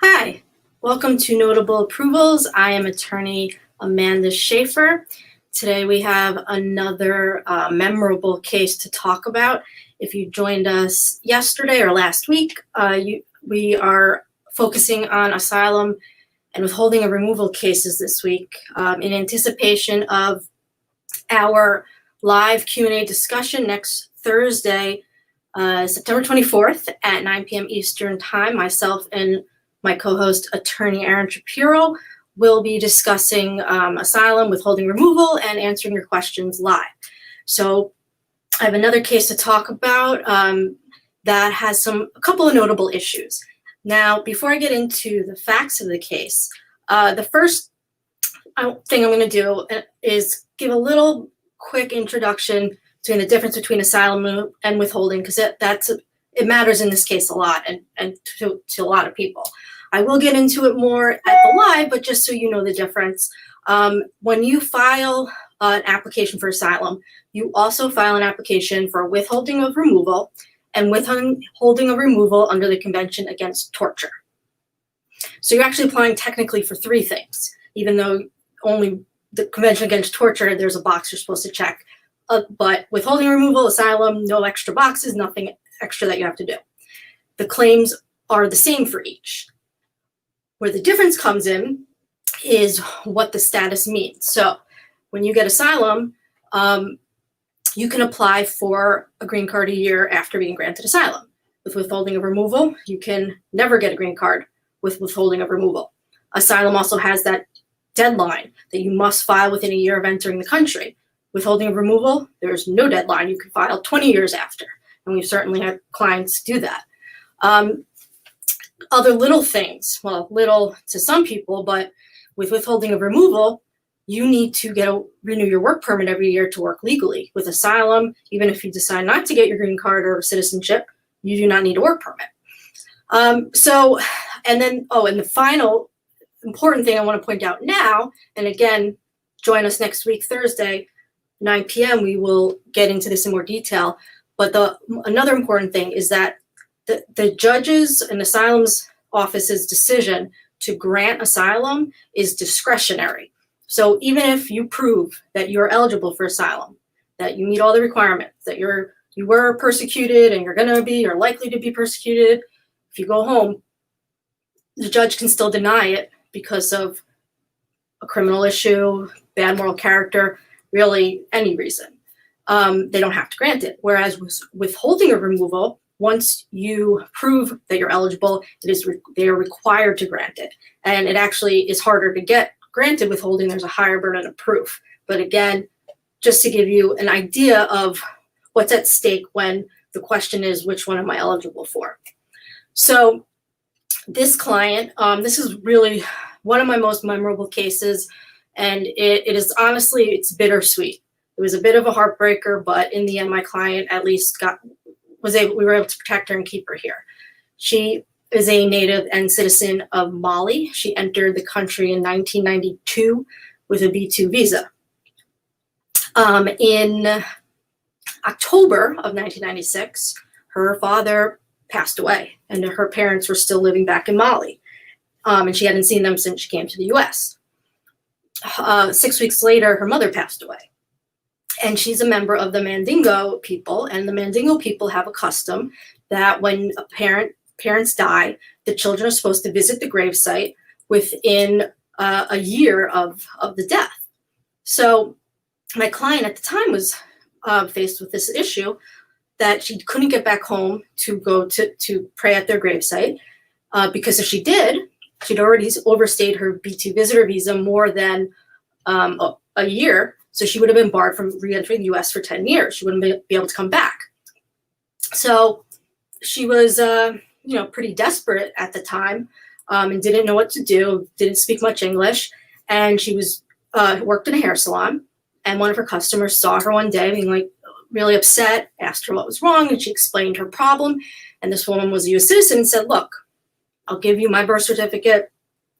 Hi, welcome to Notable Approvals. I am attorney Amanda Schaefer. Today we have another memorable case to talk about. If you joined us yesterday or last week, we are focusing on asylum and withholding of removal cases this week in anticipation of our live Q&A discussion next Thursday, September 24th at 9 p.m. Eastern Time. Myself and my co-host, attorney Aaron Shapiro, will be discussing asylum, withholding removal, and answering your questions live. So I have another case to talk about that has a couple of notable issues. Now, before I get into the facts of the case, the first thing I'm going to do is give a little quick introduction to the difference between asylum and withholding, because it matters in this case a lot and to a lot of people. I will get into it more at the live, but just so you know the difference, when you file an application for asylum, you also file an application for withholding of removal and withholding of removal under the Convention Against Torture. So you're actually applying technically for three things, even though only the Convention Against Torture, there's a box you're supposed to check. But withholding removal, asylum, no extra boxes, nothing extra that you have to do. The claims are the same for each. Where the difference comes in is what the status means. So when you get asylum, you can apply for a green card a year after being granted asylum. With withholding of removal, you can never get a green card with withholding of removal. Asylum also has that deadline that you must file within a year of entering the country. Withholding of removal, there's no deadline. You can file 20 years after, and we've certainly had clients do that. Other little things, well, little to some people, but with withholding of removal, you need to renew your work permit every year to work legally. With asylum, even if you decide not to get your green card or citizenship, you do not need a work permit. And the final important thing I want to point out now, and again, join us next week, Thursday, 9 p.m., we will get into this in more detail. But another important thing is that the judges and asylum's office's decision to grant asylum is discretionary. So even if you prove that you're eligible for asylum, that you meet all the requirements, that you were persecuted and you're going to be or likely to be persecuted, if you go home, the judge can still deny it because of a criminal issue, bad moral character, really any reason. They don't have to grant it. Whereas with withholding of removal, once you prove that you're eligible, they are required to grant it. And it actually is harder to get granted withholding. There's a higher burden of proof. But again, just to give you an idea of what's at stake when the question is, which one am I eligible for? So this client, this is really one of my most memorable cases. And it is honestly, it's bittersweet. It was a bit of a heartbreaker, but in the end, my client at least we were able to protect her and keep her here. She is a native and citizen of Mali. She entered the country in 1992 with a B2 visa. In October of 1996, her father passed away, and her parents were still living back in Mali. And she hadn't seen them since she came to the US. 6 weeks later, her mother passed away. And she's a member of the Mandingo people, and the Mandingo people have a custom that when parents die, the children are supposed to visit the gravesite within a year of the death. So my client at the time was faced with this issue that she couldn't get back home to go to pray at their gravesite because if she did, she'd already overstayed her B2 visitor visa more than a year. So she would have been barred from re-entering the US for 10 years. She wouldn't be able to come back. So she was, pretty desperate at the time and didn't know what to do, didn't speak much English. And she worked in a hair salon. And one of her customers saw her one day being really upset, asked her what was wrong, and she explained her problem. And this woman was a US citizen and said, look, I'll give you my birth certificate.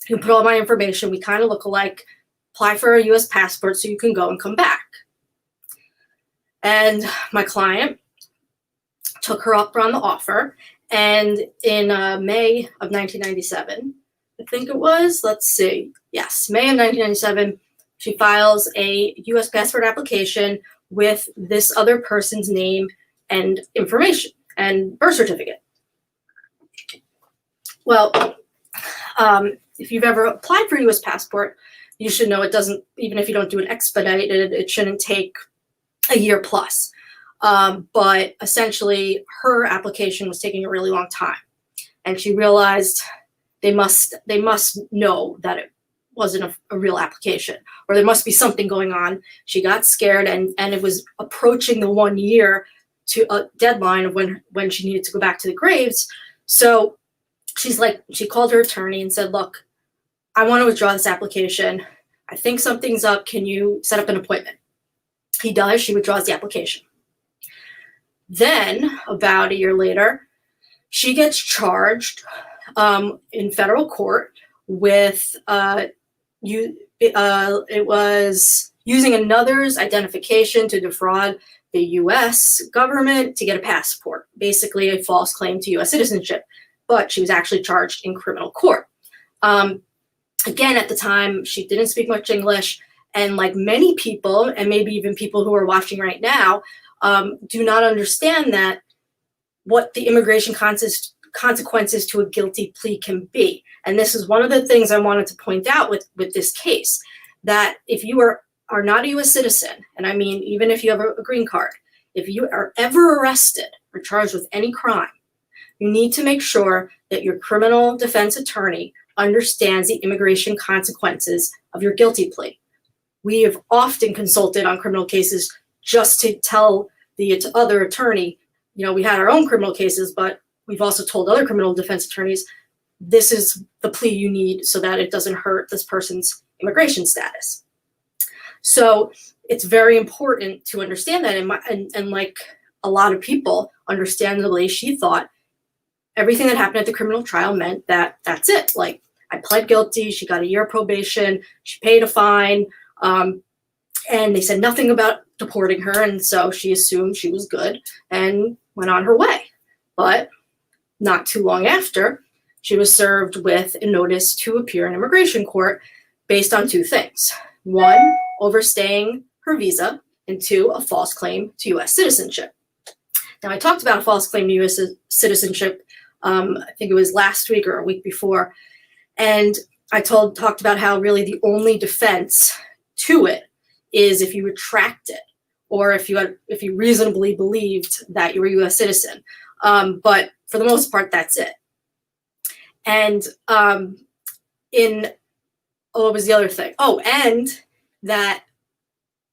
You can put all my information. We kind of look alike. Apply for a US passport so you can go and come back. And my client took her up on the offer. And in May of 1997, think it was, let's see, yes, May of 1997, she files a US passport application with this other person's name and information and birth certificate. Well, if you've ever applied for a US passport, you should know it doesn't, even if you don't do it expedited, it shouldn't take a year plus. But essentially, her application was taking a really long time. And she realized they must know that it wasn't a real application, or there must be something going on. She got scared, and it was approaching the 1 year to a deadline of when she needed to go back to the graves. So she called her attorney and said, look, I want to withdraw this application. I think something's up. Can you set up an appointment? He does. She withdraws the application. Then, about a year later, she gets charged in federal court with it was using another's identification to defraud the U.S. government to get a passport, basically a false claim to U.S. citizenship. But she was actually charged in criminal court. Again, at the time, she didn't speak much English, and like many people, and maybe even people who are watching right now, do not understand that what the immigration consequences to a guilty plea can be. And this is one of the things I wanted to point out with this case, that if you are not a U.S. citizen, and I mean even if you have a green card, if you are ever arrested or charged with any crime, you need to make sure that your criminal defense attorney understands the immigration consequences of your guilty plea. We have often consulted on criminal cases just to tell the other attorney, we had our own criminal cases, but we've also told other criminal defense attorneys, this is the plea you need so that it doesn't hurt this person's immigration status. So it's very important to understand that. And like a lot of people, understandably, she thought everything that happened at the criminal trial meant that that's it. Like, I pled guilty, she got a year probation, she paid a fine, and they said nothing about deporting her, and so she assumed she was good and went on her way. But not too long after, she was served with a notice to appear in immigration court based on two things. One, overstaying her visa, and two, a false claim to U.S. citizenship. Now, I talked about a false claim to U.S. citizenship, I think it was last week or a week before, and I talked about how really the only defense to it is if you retract it, or if you reasonably believed that you were a U.S. citizen. But for the most part, that's it. And what was the other thing? Oh, and that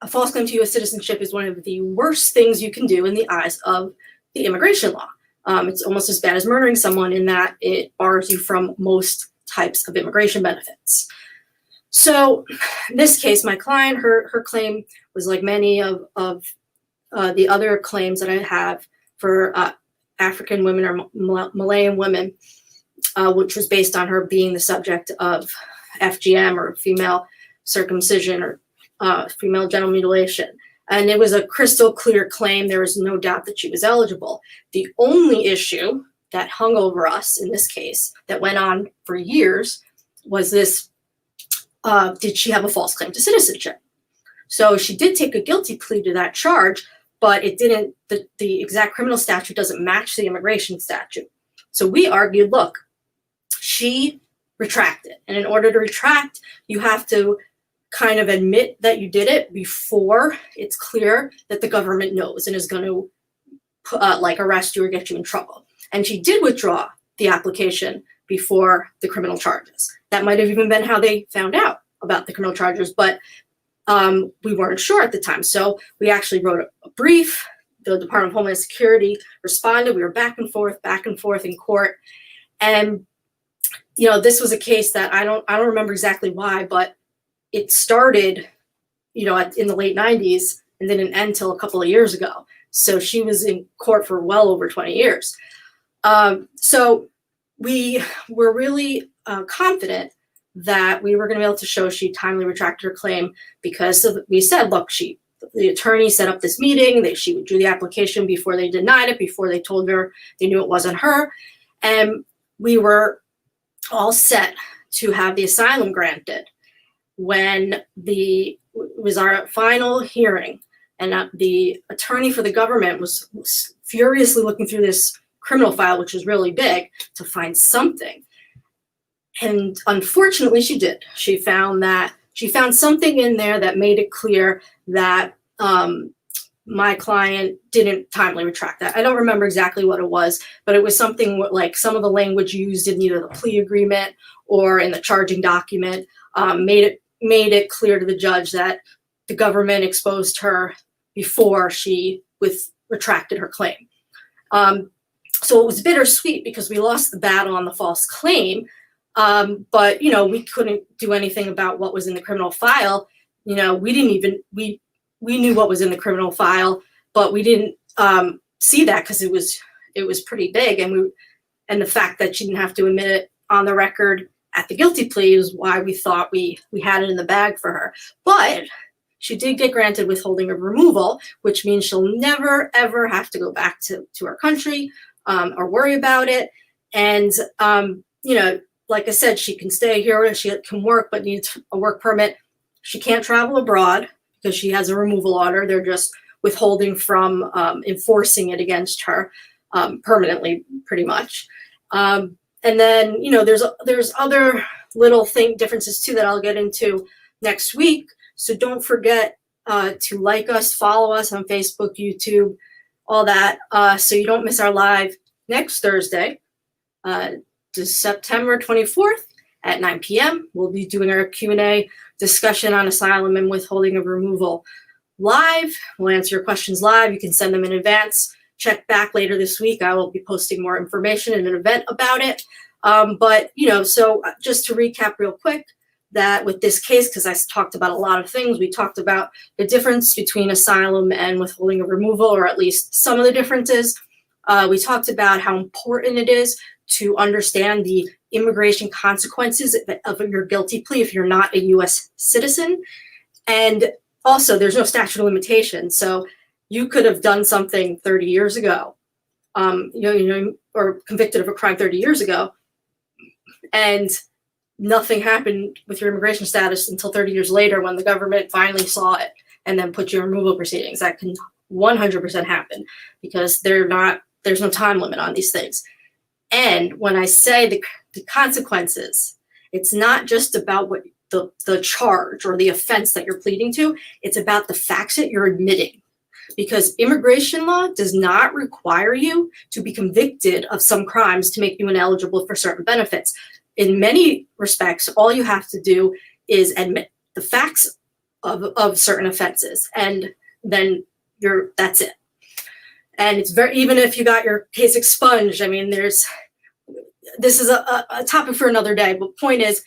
a false claim to U.S. citizenship is one of the worst things you can do in the eyes of the immigration law. It's almost as bad as murdering someone in that it bars you from most types of immigration benefits. So in this case, my client, her claim was like many of the other claims that I have for African women or Malayan women, which was based on her being the subject of FGM, or female circumcision, or female genital mutilation. And it was a crystal clear claim. There was no doubt that she was eligible. The only issue that hung over us in this case, that went on for years, was this, did she have a false claim to citizenship? So she did take a guilty plea to that charge, but it didn't, the exact criminal statute doesn't match the immigration statute. So we argued, look, she retracted. And in order to retract, you have to kind of admit that you did it before it's clear that the government knows and is going to arrest you or get you in trouble. And she did withdraw the application before the criminal charges. That might have even been how they found out about the criminal charges, but we weren't sure at the time. So we actually wrote a brief. The Department of Homeland Security responded. We were back and forth in court. And, this was a case that I don't remember exactly why, but it started, in the late 90s and didn't end until a couple of years ago. So she was in court for well over 20 years. So we were really confident that we were going to be able to show she timely retracted her claim, because we said, look, the attorney set up this meeting, she withdrew the application before they denied it, before they told her they knew it wasn't her. And we were all set to have the asylum granted. When it was our final hearing, and the attorney for the government was furiously looking through this criminal file, which was really big, to find something. And unfortunately, she did. She found something in there that made it clear that my client didn't timely retract that. I don't remember exactly what it was, but it was something like some of the language used in either the plea agreement or in the charging document made it clear to the judge that the government exposed her before she retracted her claim. So it was bittersweet because we lost the battle on the false claim, but we couldn't do anything about what was in the criminal file. We knew what was in the criminal file, but we didn't see that because it was pretty big, and the fact that she didn't have to admit it on the record at the guilty plea is why we thought we had it in the bag for her. But she did get granted withholding of removal, which means she'll never, ever have to go back to her country or worry about it. And, like I said, she can stay here, she can work, but needs a work permit. She can't travel abroad because she has a removal order. They're just withholding from enforcing it against her permanently, pretty much. And then, there's other little differences too that I'll get into next week. So don't forget to like us, follow us on Facebook, YouTube, all that, so you don't miss our live next Thursday, September 24th at 9 p.m. We'll be doing our Q&A discussion on asylum and withholding of removal live. We'll answer your questions live. You can send them in advance. Check back later this week. I will be posting more information in an event about it. So just to recap real quick, that with this case, because I talked about a lot of things, we talked about the difference between asylum and withholding of removal, or at least some of the differences. We talked about how important it is to understand the immigration consequences of your guilty plea if you're not a U.S. citizen. And also, there's no statute of limitations. So you could have done something 30 years ago, or convicted of a crime 30 years ago, and nothing happened with your immigration status until 30 years later when the government finally saw it and then put you in removal proceedings. That can 100% happen because there's no time limit on these things. And when I say the consequences, it's not just about what the charge or the offense that you're pleading to, it's about the facts that you're admitting. Because immigration law does not require you to be convicted of some crimes to make you ineligible for certain benefits. In many respects, all you have to do is admit the facts of certain offenses, and then that's it. And it's even if you got your case expunged, this is a topic for another day, but point is,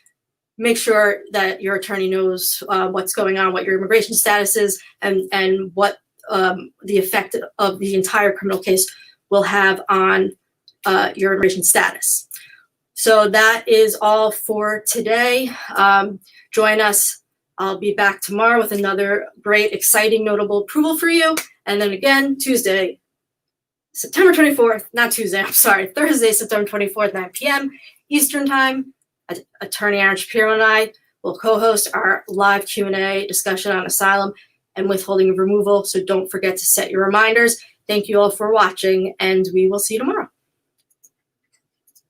make sure that your attorney knows what's going on, what your immigration status is, and what the effect of the entire criminal case will have on your immigration status. So that is all for today. Join us. I'll be back tomorrow with another great, exciting, notable approval for you. And then again, Thursday, September 24th, 9 p.m. Eastern Time. Attorney Aaron Shapiro and I will co-host our live Q&A discussion on asylum and withholding of removal. So don't forget to set your reminders. Thank you all for watching, and we will see you tomorrow.